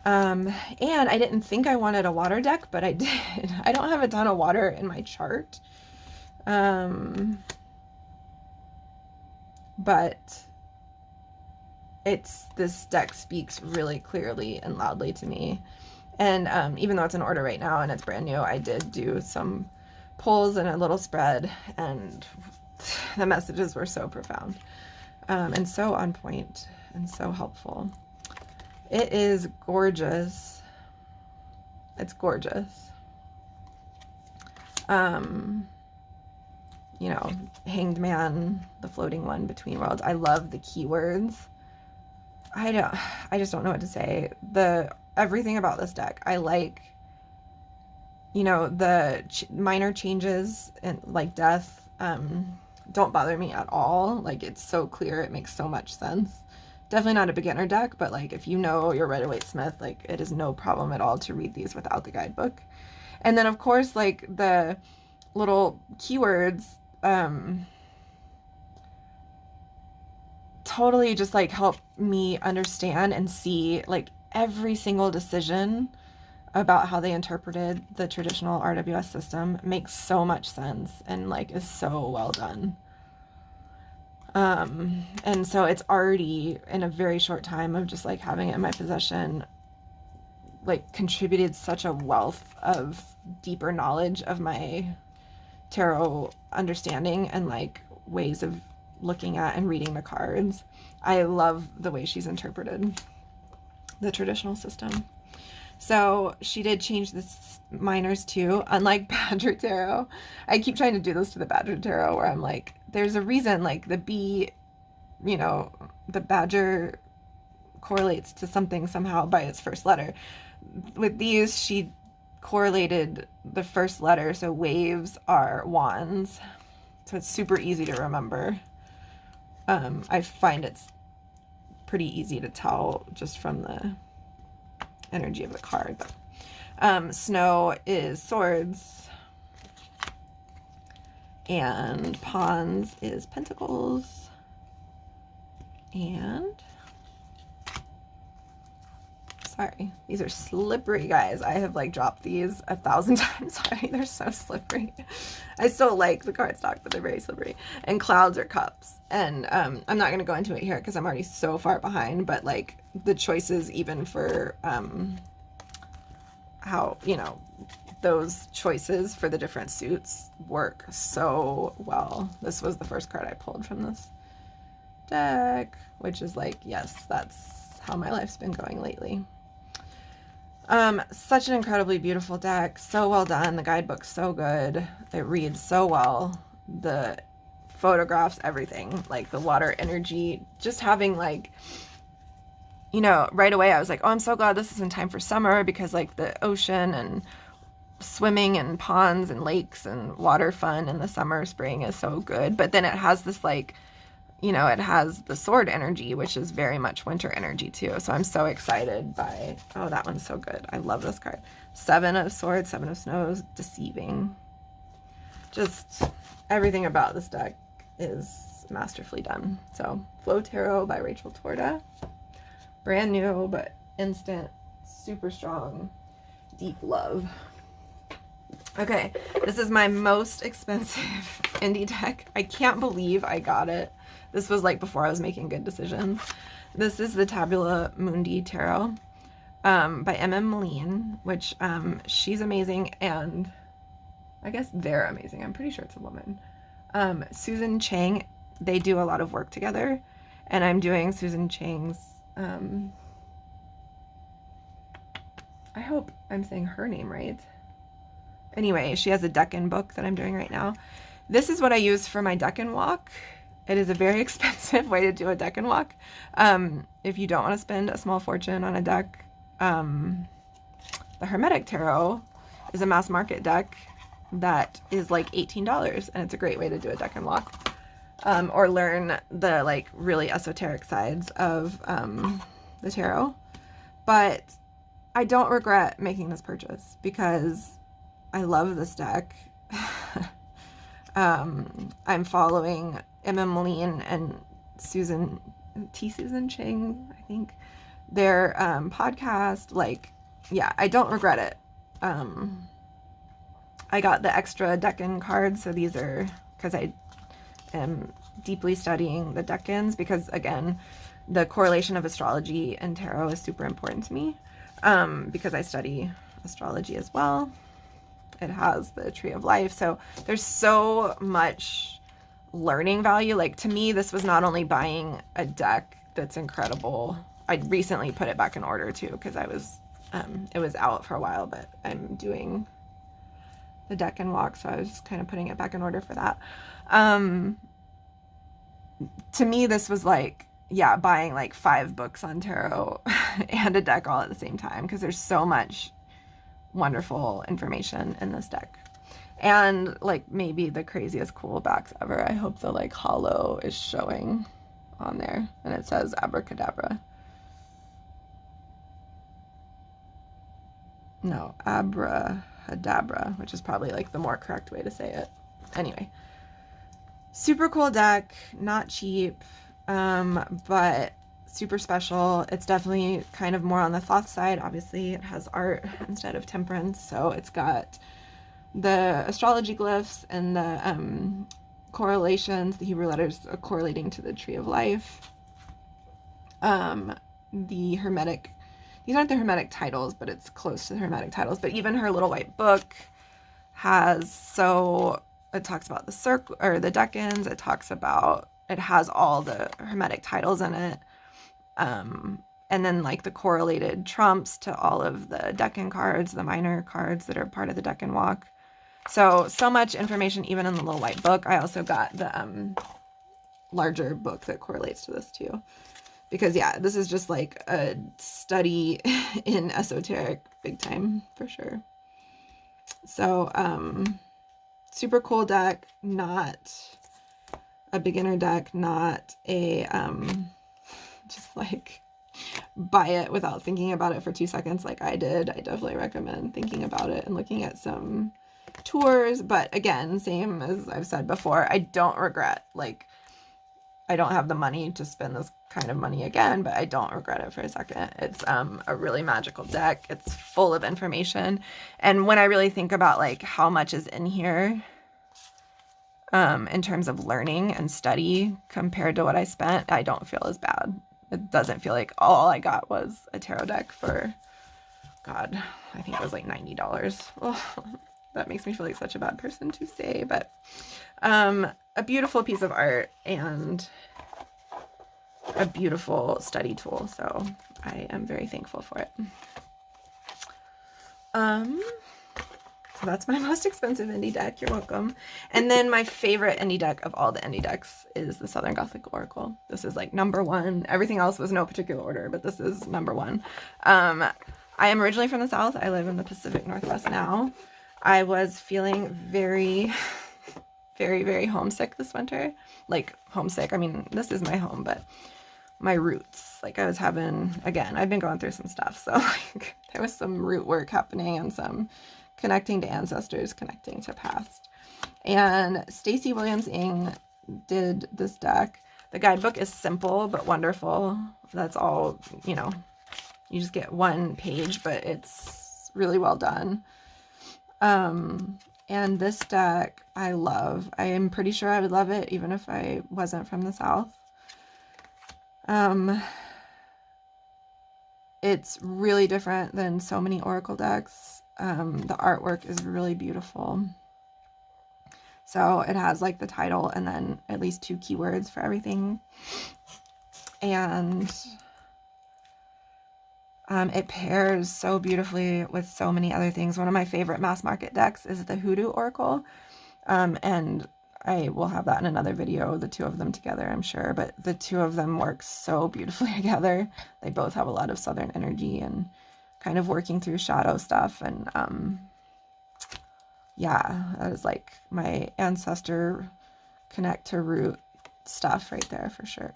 And I didn't think I wanted a water deck, but I did. I don't have a ton of water in my chart. But this deck speaks really clearly and loudly to me. And even though it's in order right now and it's brand new, I did do some pulls and a little spread, and the messages were so profound, and so on point and so helpful. It is gorgeous. It's gorgeous. You know, Hanged Man, the floating one between worlds. I love the keywords. I just don't know what to say. Everything about this deck, I like, you know, the minor changes and like death, don't bother me at all. Like, it's so clear. It makes so much sense. Definitely not a beginner deck, but like if you know your Rider-Waite-Smith, like it is no problem at all to read these without the guidebook. And then of course, like the little keywords, totally just like help me understand and see like every single decision about how they interpreted the traditional RWS system makes so much sense and like is so well done. And so it's already, in a very short time of just like having it in my possession, like contributed such a wealth of deeper knowledge of my tarot understanding and like ways of looking at and reading the cards. I love the way she's interpreted the traditional system. So she did change the minors too, unlike Badger Tarot. I keep trying to do this to the Badger Tarot where I'm like, there's a reason, like the B, you know, the Badger correlates to something somehow by its first letter. With these, she correlated the first letter, so waves are wands. So it's super easy to remember. I find it's pretty easy to tell just from the energy of the card. Snow is swords, and Pawns is pentacles, and sorry, these are slippery, guys. I have like dropped these 1,000 times already. They're so slippery. I still like the cardstock, but they're very slippery. And clouds are cups. And I'm not going to go into it here because I'm already so far behind, but like the choices even for how, you know, those choices for the different suits work so well. This was the first card I pulled from this deck, which is like, yes, that's how my life's been going lately. Such an incredibly beautiful deck, so well done. The guidebook's so good. It reads so well. The photographs, everything, like the water energy, just having like, you know, right away I was like, oh, I'm so glad this is in time for summer, because like the ocean and swimming and ponds and lakes and water fun in the summer, spring is so good. But then it has this like, you know, it has the sword energy, which is very much winter energy too. So I'm so excited by, oh, that one's so good. I love this card. 7 of Swords, 7 of Snows, Deceiving. Just everything about this deck is masterfully done. So Flow Tarot by Rachel Torda. Brand new, but instant, super strong, deep love. Okay, this is my most expensive indie deck. I can't believe I got it. This was like before I was making good decisions. This is the Tabula Mundi Tarot by M.M. Moline, which she's amazing, and I guess they're amazing. I'm pretty sure it's a woman. Susan Chang, they do a lot of work together, and I'm doing Susan Chang's, I hope I'm saying her name right. Anyway, she has a Deccan book that I'm doing right now. This is what I use for my Deccan walk. It is a very expensive way to do a Deccan walk. If you don't want to spend a small fortune on a deck, the Hermetic Tarot is a mass market deck that is like $18, and it's a great way to do a Deccan walk. Or learn the like really esoteric sides of the tarot. But I don't regret making this purchase because I love this deck. I'm following Emma Moline and Susan Chang, I think, their podcast. Like, yeah, I don't regret it. I got the extra Deccan cards, so these are because I am deeply studying the Decans, because again, the correlation of astrology and tarot is super important to me, because I study astrology as well. It has the tree of life, so there's so much learning value. Like, to me, this was not only buying a deck that's incredible. I recently put it back in order too, because I was it was out for a while, but I'm doing the Deccan walk, so I was kind of putting it back in order for that. To me, this was like, yeah, buying like 5 books on tarot and a deck all at the same time, because there's so much wonderful information in this deck. And like maybe the craziest cool backs ever. I hope the like hollow is showing on there, and it says abracadabra. No, abracadabra, which is probably like the more correct way to say it. Anyway, super cool deck, not cheap, but super special. It's definitely kind of more on the Thoth side. Obviously, it has art instead of temperance, so it's got the astrology glyphs and the correlations, the Hebrew letters correlating to the tree of life. The Hermetic, these aren't the Hermetic titles, but it's close to the Hermetic titles. But even her little white book has, so it talks about the circle or the Decans. It talks about, it has all the Hermetic titles in it. And then like the correlated trumps to all of the Deccan cards, the minor cards that are part of the Deccan walk. So much information even in the little white book. I also got the larger book that correlates to this too. Because yeah, this is just like a study in esoteric big time for sure. So super cool deck, not a beginner deck, not a just like buy it without thinking about it for 2 seconds like I did. I definitely recommend thinking about it and looking at some tours. But again, same as I've said before, I don't regret, like, I don't have the money to spend this kind of money again, but I don't regret it for a second. It's a really magical deck. It's full of information. And when I really think about like how much is in here in terms of learning and study compared to what I spent, I don't feel as bad. It doesn't feel like all I got was a tarot deck for, God, I think it was like $90. Oh, that makes me feel like such a bad person to say, but a beautiful piece of art and a beautiful study tool. So I am very thankful for it. So that's my most expensive indie deck. You're welcome. And then my favorite indie deck of all the indie decks is the Southern Gothic Oracle. This is like number 1. Everything else was no particular order, but this is number 1. I am originally from the South. I live in the Pacific Northwest now. I was feeling very, very, very homesick this winter. Like homesick. I mean, this is my home, but my roots. Like I was having, again, I've been going through some stuff. So like there was some root work happening and some connecting to ancestors, connecting to past. And Stacey Williams-Ng did this deck. The guidebook is simple but wonderful. That's all, you know, you just get 1 page, but it's really well done. And this deck I love. I am pretty sure I would love it even if I wasn't from the South. It's really different than so many Oracle decks. The artwork is really beautiful. So it has like the title and then at least 2 keywords for everything. And it pairs so beautifully with so many other things. One of my favorite mass market decks is the Hoodoo Oracle. And I will have that in another video, the 2 of them together, I'm sure. But the 2 of them work so beautifully together. They both have a lot of Southern energy and kind of working through shadow stuff. And yeah, that is like my ancestor connect to root stuff right there for sure.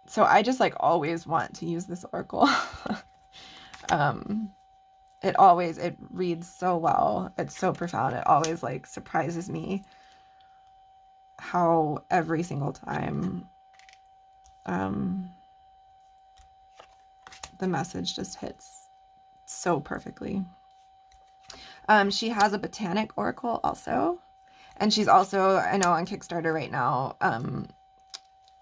So I just like always want to use this oracle. It reads so well. It's so profound. It always like surprises me how every single time the message just hits so perfectly. She has a botanic oracle also, and she's also, I know, on Kickstarter right now,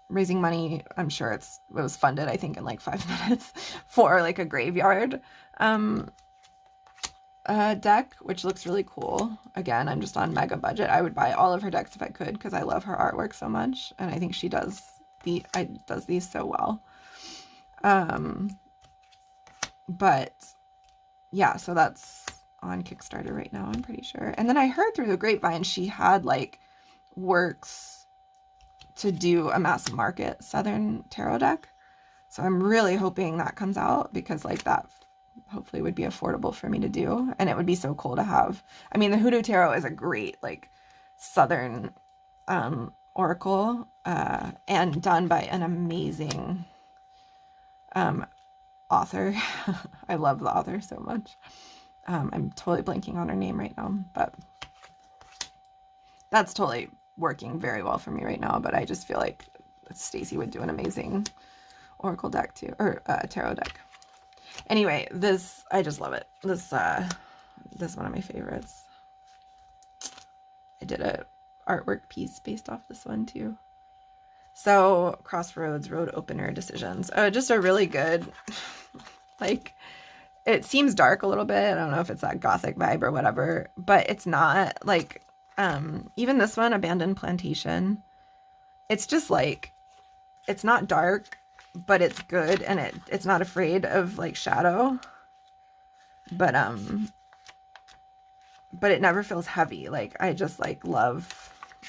raising money. I'm sure it was funded, I think, in like 5 minutes for like a graveyard deck, which looks really cool. Again, I'm just on mega budget. I would buy all of her decks if I could, because I love her artwork so much, and I think she does these so well. But yeah, so that's on Kickstarter right now, I'm pretty sure. And then I heard through the grapevine she had like works to do a mass market Southern tarot deck. So I'm really hoping that comes out, because like that hopefully would be affordable for me to do. And it would be so cool to have. I mean, the Hoodoo Tarot is a great like Southern oracle, and done by an amazing author. I love the author so much. I'm totally blanking on her name right now, but that's totally working very well for me right now. But I just feel like Stacy would do an amazing oracle deck too, or tarot deck. Anyway, this, I just love it. This is one of my favorites. I did a artwork piece based off this one too. So Crossroads, Road Opener, Decisions. Just a really good, like, it seems dark a little bit. I don't know if it's that Gothic vibe or whatever, but it's not. Like, even this one, Abandoned Plantation, it's just like, it's not dark, but it's good, and it's not afraid of like shadow, but it never feels heavy. Like, I just like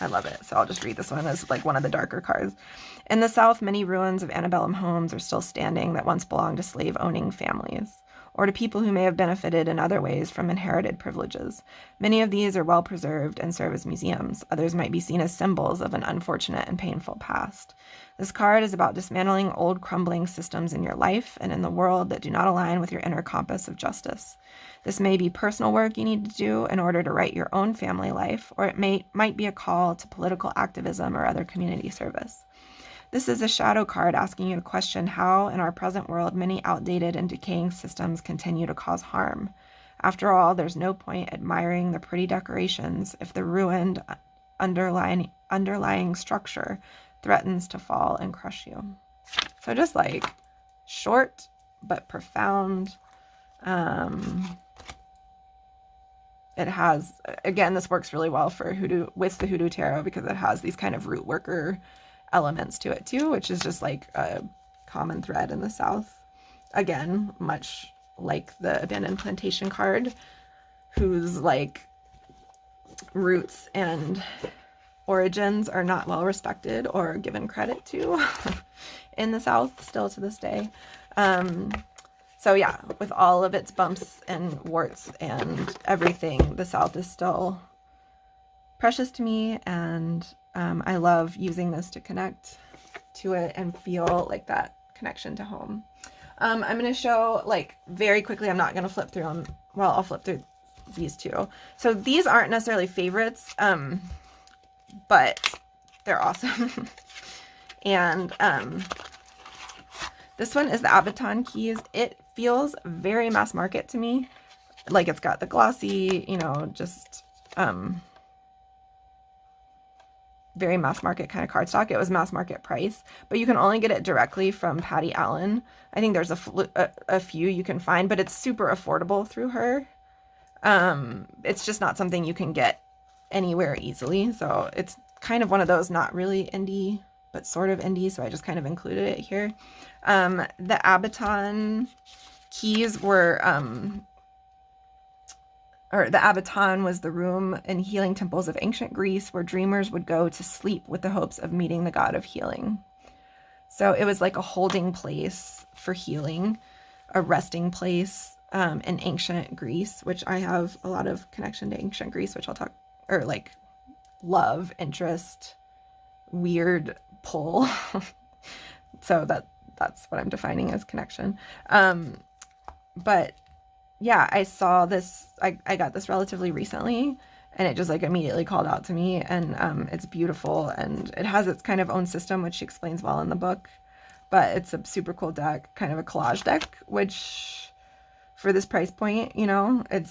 I love it. So I'll just read this one as like one of the darker cards. In the South, many ruins of antebellum homes are still standing that once belonged to slave-owning families, or to people who may have benefited in other ways from inherited privileges. Many of these are well preserved and serve as museums. Others might be seen as symbols of an unfortunate and painful past. This card is about dismantling old crumbling systems in your life and in the world that do not align with your inner compass of justice. This may be personal work you need to do in order to right your own family life, or it might be a call to political activism or other community service. This is a shadow card asking you to question how, in our present world, many outdated and decaying systems continue to cause harm. After all, there's no point admiring the pretty decorations if the ruined underlying structure threatens to fall and crush you. So just like short but profound. It has, again, this works really well for with the Hoodoo Tarot, because it has these kind of root worker elements to it too, which is just like a common thread in the South. Again, much like the Abandoned Plantation card, whose like roots and origins are not well respected or given credit to in the South still to this day. So yeah, with all of its bumps and warts and everything, the South is still precious to me, and I love using this to connect to it and feel like that connection to home. I'm going to show, like, very quickly, I'm not going to flip through them. Well, I'll flip through these two. So these aren't necessarily favorites, but they're awesome. And this one is the Abaton Keys. It feels very mass market to me. Like, it's got the glossy, you know, just very mass market kind of cardstock. It was mass market price, but you can only get it directly from Patty Allen. I think there's a few you can find, but it's super affordable through her. It's just not something you can get anywhere easily. So it's kind of one of those not really indie, but sort of indie. So I just kind of included it here. The Abaton keys were, or the Abaton was the room in healing temples of ancient Greece where dreamers would go to sleep with the hopes of meeting the god of healing. So it was like a holding place for healing, a resting place in ancient Greece, which I have a lot of connection to ancient Greece, which I'll talk, or like love, interest, weird pull. So that's what I'm defining as connection. But yeah, I saw this, I got this relatively recently, and it just like immediately called out to me, and it's beautiful, and it has its kind of own system, which she explains well in the book, but it's a super cool deck, kind of a collage deck, which for this price point, you know, it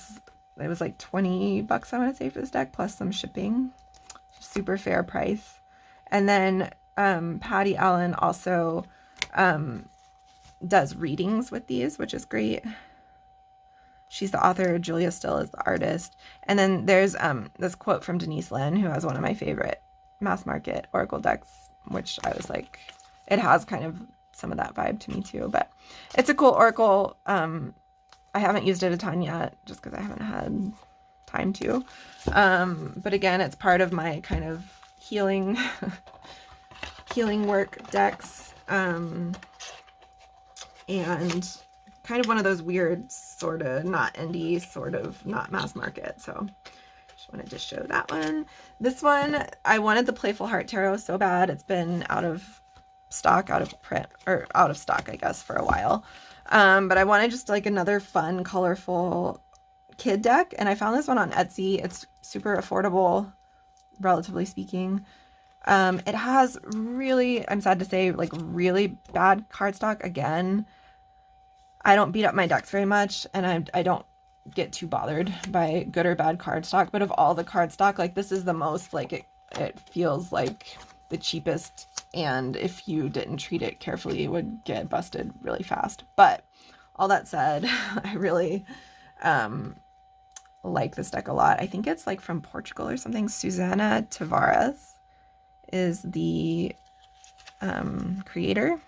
was like $20, I want to say, for this deck, plus some shipping. Super fair price. And then Patty Allen also does readings with these, which is great. She's the author. Julia Still is the artist. And then there's this quote from Denise Lynn, who has one of my favorite mass market oracle decks, which I was like, it has kind of some of that vibe to me too. But it's a cool oracle. I haven't used it a ton yet, just because I haven't had time to. But again, it's part of my kind of healing work decks. And kind of one of those weird, sort of not indie, sort of not mass market. So just wanted to show that one. This one, I wanted the Playful Heart Tarot so bad. It's been out of stock, out of print, or out of stock, I guess, for a while. But I wanted just like another fun, colorful kid deck. And I found this one on Etsy. It's super affordable, relatively speaking. It has really, I'm sad to say, like really bad cardstock. Again, I don't beat up my decks very much, and I don't get too bothered by good or bad cardstock, but of all the cardstock, like this is the most, like it feels like the cheapest, and if you didn't treat it carefully, it would get busted really fast. But all that said, I really like this deck a lot. I think it's like from Portugal or something. Susana Tavares is the creator.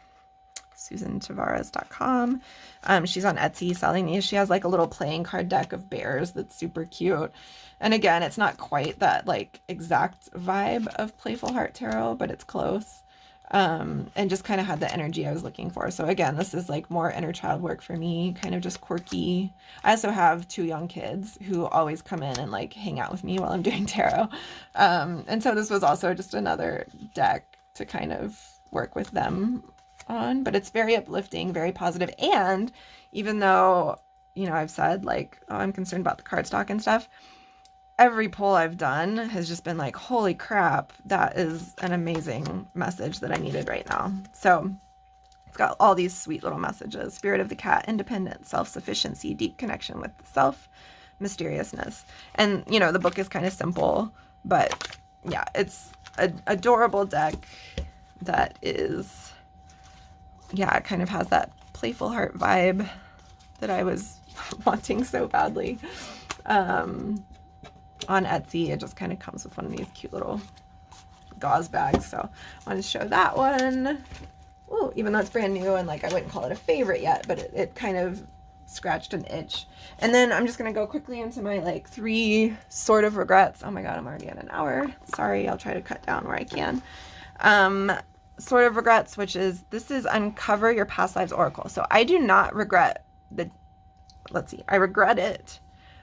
SusanTavares.com. She's on Etsy selling these. She has like a little playing card deck of bears that's super cute. And again, it's not quite that like exact vibe of Playful Heart Tarot, but it's close. And just kind of had the energy I was looking for. So again, this is like more inner child work for me, kind of just quirky. I also have 2 young kids who always come in and like hang out with me while I'm doing tarot. And so this was also just another deck to kind of work with them on, but it's very uplifting, very positive. And even though, you know, I've said like, oh, I'm concerned about the cardstock and stuff, every poll I've done has just been like, holy crap, that is an amazing message that I needed right now. So it's got all these sweet little messages: spirit of the cat, independence, self-sufficiency, deep connection with the self, mysteriousness. And you know, the book is kind of simple, but yeah, it's an adorable deck that is, yeah, it kind of has that playful heart vibe that I was wanting so badly. On Etsy, it just kind of comes with one of these cute little gauze bags. So I wanted to show that one. Ooh, even though it's brand new and like I wouldn't call it a favorite yet, but it kind of scratched an itch. And then I'm just going to go quickly into my like 3 sort of regrets. Oh my God, I'm already at an hour. Sorry, I'll try to cut down where I can. Sort of regrets, which is, this is Uncover Your Past Lives Oracle. So I do not regret I regret it,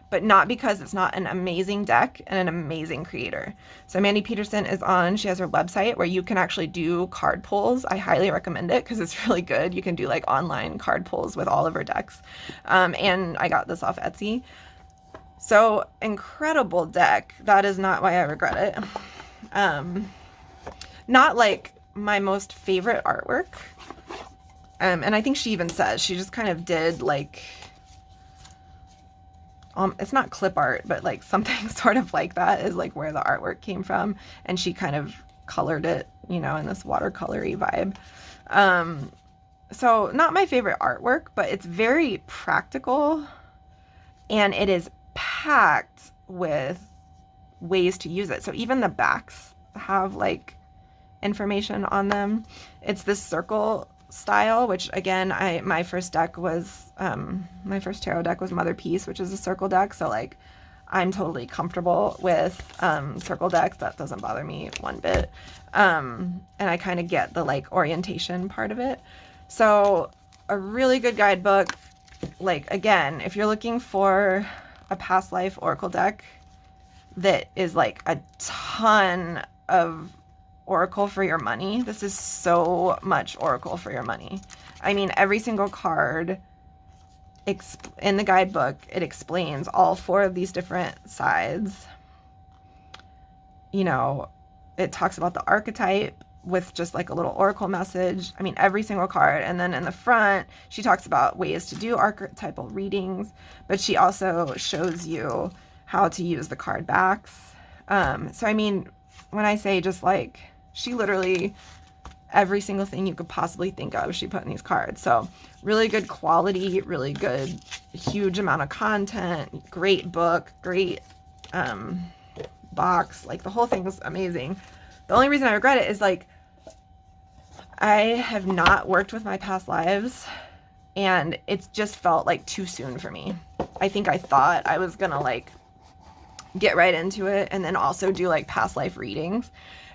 but not because it's not an amazing deck and an amazing creator. So Mandy Peterson is on, she has her website where you can actually do card pulls. I highly recommend it because it's really good. You can do like online card pulls with all of her decks. And I got this off Etsy. So incredible deck. That is not why I regret it. Not like my most favorite artwork. And I think she even says she just kind of did like, it's not clip art, but like something sort of like that is like where the artwork came from. And she kind of colored it, you know, in this watercolory vibe. So not my favorite artwork, but it's very practical and it is packed with ways to use it. So even the backs have like information on them. It's this circle style, which again, my first deck was my first tarot deck was Mother Peace, which is a circle deck. So like I'm totally comfortable with circle decks. That doesn't bother me one bit. And I kind of get the like orientation part of it. So a really good guidebook. Like again, if you're looking for a past life oracle deck that is like a ton of oracle for your money, this is so much oracle for your money. I mean, every single card in the guidebook, it explains all 4 of these different sides. You know, it talks about the archetype with just like a little oracle message. I mean, every single card. And then in the front, she talks about ways to do archetypal readings, but she also shows you how to use the card backs. So, I mean, when I say just like, she literally, every single thing you could possibly think of, she put in these cards. So really good quality, really good, huge amount of content, great book, great box. Like the whole thing was amazing. The only reason I regret it is like, I have not worked with my past lives and it's just felt like too soon for me. I think I thought I was gonna like get right into it and then also do like past life readings.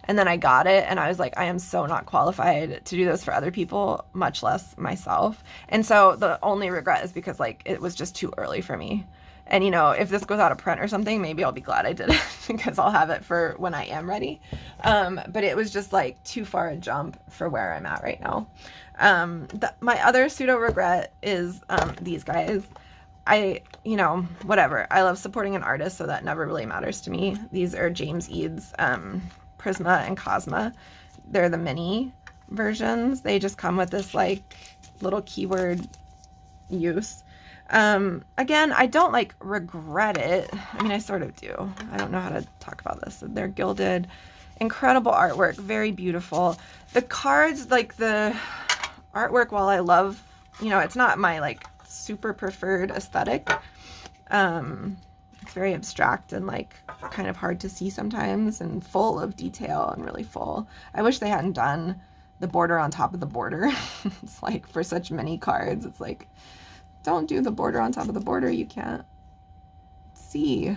And then I got it and I was like, I am so not qualified to do this for other people, much less myself. And so the only regret is because like it was just too early for me. And you know, if this goes out of print or something, maybe I'll be glad I did it because I'll have it for when I am ready. But it was just like too far a jump for where I'm at right now. My other pseudo regret is these guys. You know, whatever. I love supporting an artist, so that never really matters to me. These are James Eads, Prisma and Cosma. They're the mini versions. They just come with this like little keyword use. Again, I don't like regret it. I mean, I sort of do. I don't know how to talk about this. They're gilded, incredible artwork, very beautiful. The cards, like the artwork, while I love, you know, it's not my like super preferred aesthetic. It's very abstract and like kind of hard to see sometimes and full of detail and really full. I wish they hadn't done the border on top of the border. It's like for such many cards, it's like, don't do the border on top of the border. You can't see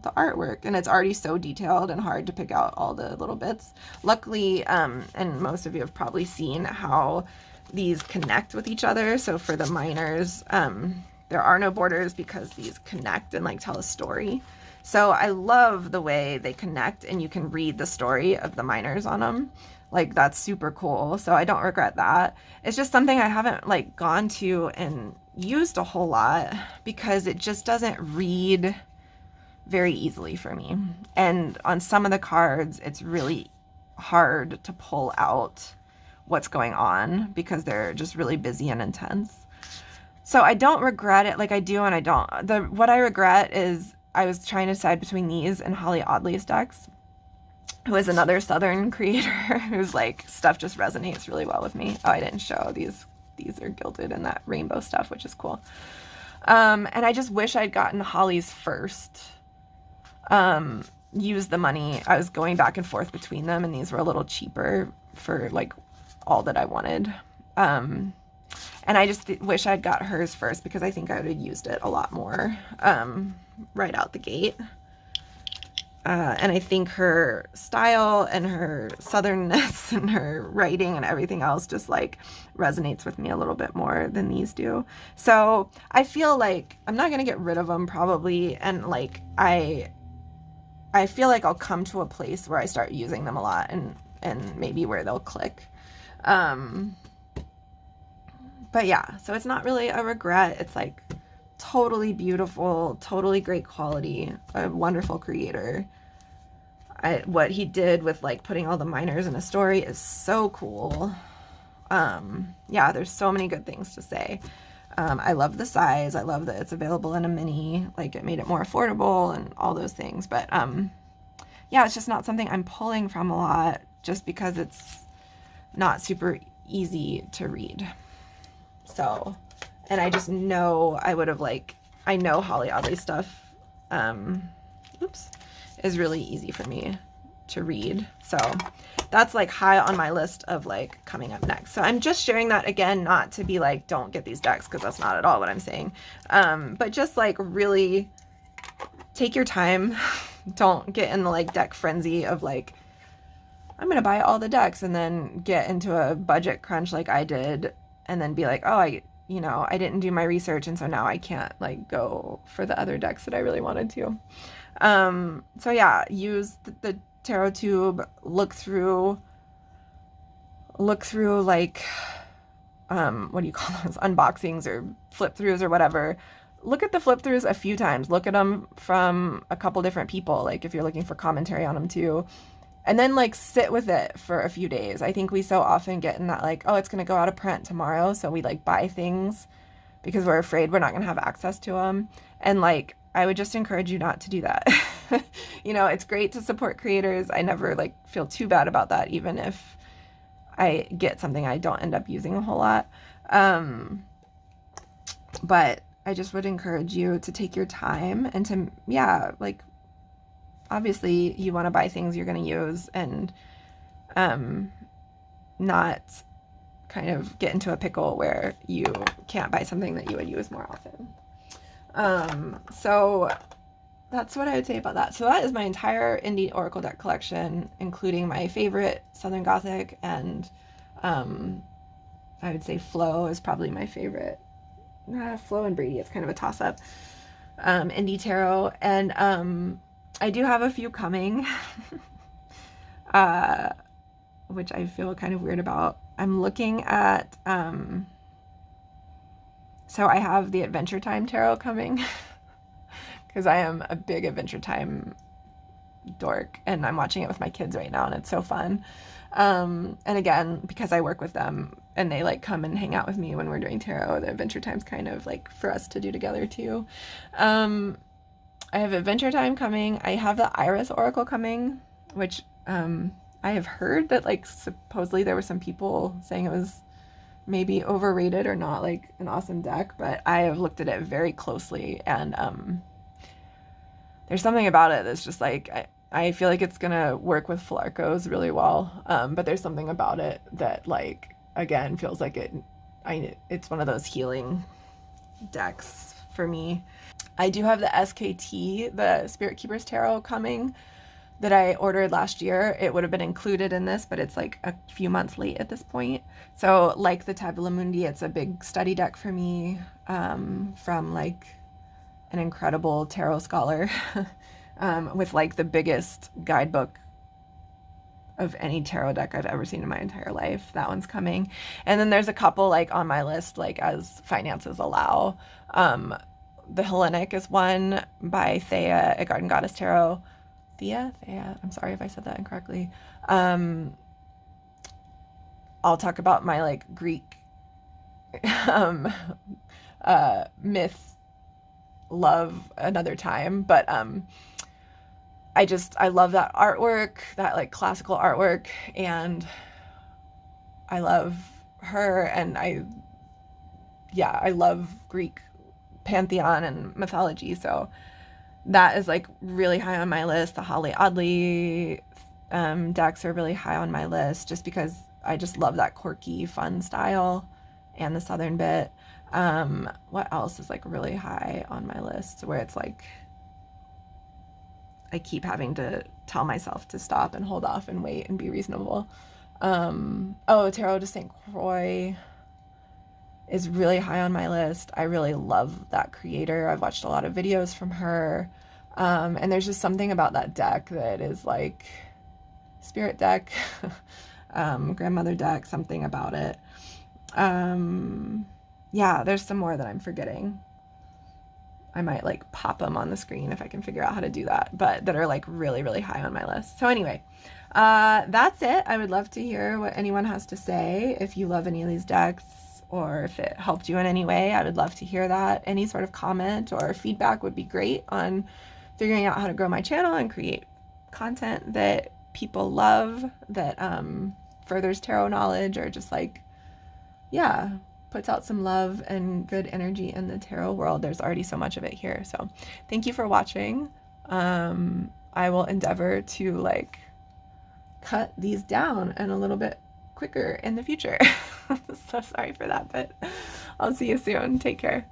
the artwork and it's already so detailed and hard to pick out all the little bits. Luckily, and most of you have probably seen how these connect with each other. So for the minors, there are no borders because these connect and like tell a story. So I love the way they connect and you can read the story of the minors on them. Like that's super cool. So I don't regret that. It's just something I haven't like gone to and used a whole lot because it just doesn't read very easily for me. And on some of the cards, it's really hard to pull out what's going on because they're just really busy and intense. So I don't regret it. Like I do and I don't. What I regret is I was trying to decide between these and Holly Audley's decks, who is another Southern creator whose like stuff just resonates really well with me. Oh, I didn't show these. These are gilded and that rainbow stuff, which is cool. And I just wish I'd gotten Holly's first. Used the money. I was going back and forth between them and these were a little cheaper for like all that I wanted. And I just wish I'd got hers first because I think I would have used it a lot more right out the gate. And I think her style and her southernness and her writing and everything else just like resonates with me a little bit more than these do. So I feel like I'm not going to get rid of them probably. And like, I feel like I'll come to a place where I start using them a lot and maybe where they'll click. But yeah, so it's not really a regret. It's like totally beautiful, totally great quality, a wonderful creator. What he did with like putting all the minors in a story is so cool. Yeah, there's so many good things to say. I love the size. I love that it's available in a mini, like it made it more affordable and all those things. But yeah, it's just not something I'm pulling from a lot just because it's not super easy to read. So, and I just know I would have like, I know Holly Audley stuff oops, is really easy for me to read. So that's like high on my list of like coming up next. So I'm just sharing that again, not to be like, don't get these decks, because that's not at all what I'm saying. But just like really take your time. Don't get in the like deck frenzy of like, I'm going to buy all the decks and then get into a budget crunch like I did and then be like, oh, I didn't do my research and so now I can't like go for the other decks that I really wanted to. So yeah, use the tarot tube, look through like, what do you call those, unboxings or flip throughs or whatever. Look at the flip throughs a few times. Look at them from a couple different people, like if you're looking for commentary on them too. And then like sit with it for a few days. I think we so often get in that like, oh, it's going to go out of print tomorrow. So we like buy things because we're afraid we're not going to have access to them. And like, I would just encourage you not to do that. You know, it's great to support creators. I never like feel too bad about that, even if I get something I don't end up using a whole lot. But I just would encourage you to take your time and to, yeah, like, obviously you want to buy things you're going to use and not kind of get into a pickle where you can't buy something that you would use more often. So that's what I would say about that. So that is my entire indie Oracle deck collection, including my favorite Southern Gothic, and I would say Flow is probably my favorite. Flow and Brady, it's kind of a toss-up. Indie Tarot, and I do have a few coming, which I feel kind of weird about. I'm looking at, so I have the Adventure Time Tarot coming, because I am a big Adventure Time dork, and I'm watching it with my kids right now, and it's so fun. And again, because I work with them, and they like come and hang out with me when we're doing tarot, the Adventure Time's kind of like for us to do together too. I have Adventure Time coming. I have the Iris Oracle coming, which I have heard that like supposedly there were some people saying it was maybe overrated or not like an awesome deck, but I have looked at it very closely, and there's something about it that's just like, I feel like it's gonna work with Pholarcos really well, but there's something about it that like, again, feels like it's one of those healing decks for me. I do have the SKT, the Spirit Keepers Tarot, coming that I ordered last year. It would have been included in this, but it's like a few months late at this point. So like the Tabula Mundi, it's a big study deck for me, from like an incredible tarot scholar with like the biggest guidebook of any tarot deck I've ever seen in my entire life. That one's coming. And then there's a couple like on my list, like as finances allow. The Hellenic is one by Thea at Garden Goddess Tarot. Thea? I'm sorry if I said that incorrectly. I'll talk about my like Greek myth love another time, but I love that artwork, that like classical artwork, and I love her, and I love Greek pantheon and mythology, so that is like really high on my list. The Holly Audley decks are really high on my list, just because I just love that quirky, fun style and the southern bit. What else is like really high on my list where it's like I keep having to tell myself to stop and hold off and wait and be reasonable? Tarot de St. Croix is really high on my list. I really love that creator. I've watched a lot of videos from her. And there's just something about that deck that is like spirit deck, grandmother deck, something about it. Yeah, there's some more that I'm forgetting. I might like pop them on the screen if I can figure out how to do that, but that are like really, really high on my list. So anyway, that's it. I would love to hear what anyone has to say. If you love any of these decks, or if it helped you in any way, I would love to hear that. Any sort of comment or feedback would be great on figuring out how to grow my channel and create content that people love, that furthers tarot knowledge, or just like, yeah, puts out some love and good energy in the tarot world. There's already so much of it here. So thank you for watching. I will endeavor to like cut these down and a little bit quicker in the future. So sorry for that, but I'll see you soon. Take care.